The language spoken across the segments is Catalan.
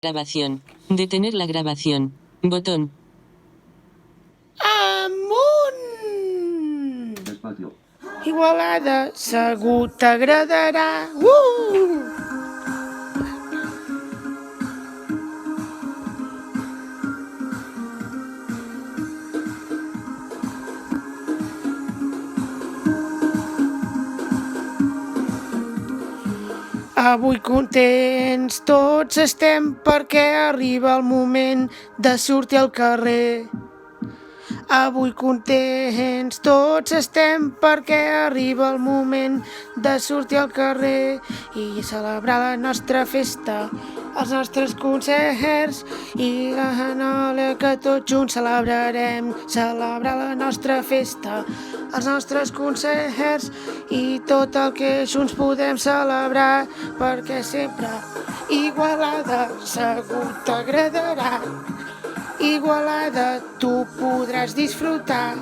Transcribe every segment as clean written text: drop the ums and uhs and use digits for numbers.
Grabación. Detener la grabación. Botón. Amunt! Espacio. Igualada, segur t'agradarà. Avui contents tots estem perquè arriba el moment de sortir al carrer. Avui contents tots estem perquè arriba el moment de sortir al carrer i celebrar la nostra festa, els nostres concerts i que tots junts celebrarem, celebrar la nostra festa, els nostres concerts i tot el que junts podem celebrar, perquè sempre Igualada segur t'agradarà. Igualada, tu podràs disfrutar.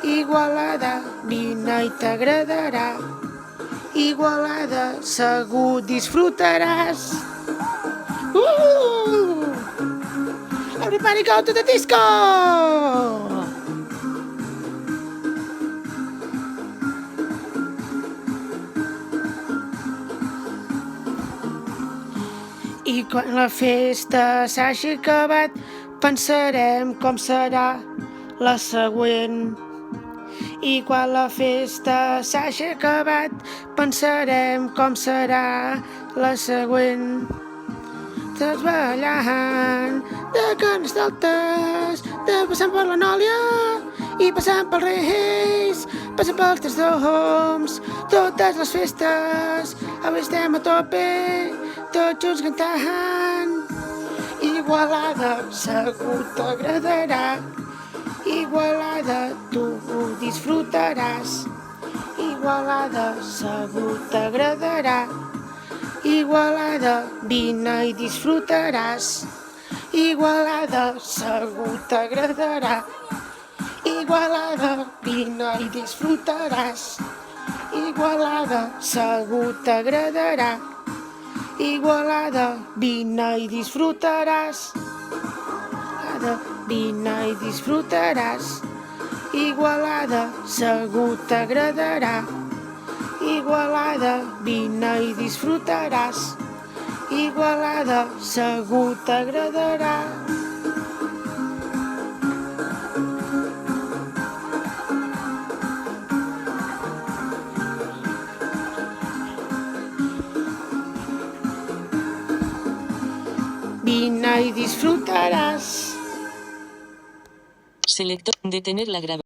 Igualada, vine i t'agradarà. Igualada, segur disfrutaràs. Everybody go to the disco! I quan la festa s'hagi acabat, pensarem com serà la següent. I quan la festa s'hagi acabat, pensarem com serà la següent. Tots ballant, de Carnestoltes, de passant per la Nòlia i passant pels Reis, passant pels Tres Doms, totes les festes, avui estem a tope, tots junts cantant. Igualada, segur t'agradarà. Igualada, tu ho disfrutaràs. Igualada, segur t'agradarà. Igualada, vine i disfrutaràs. Igualada, segur t'agradarà. Igualada, vine i disfrutaràs. Igualada, segur t'agradarà. Igualada, vine i disfrutaràs. Vine i disfrutaràs. Igualada, segur t'agradarà. Igualada, vine i disfrutaràs. Igualada, segur t'agradarà. Vine i disfrutaràs. Selector. Detener la grabación.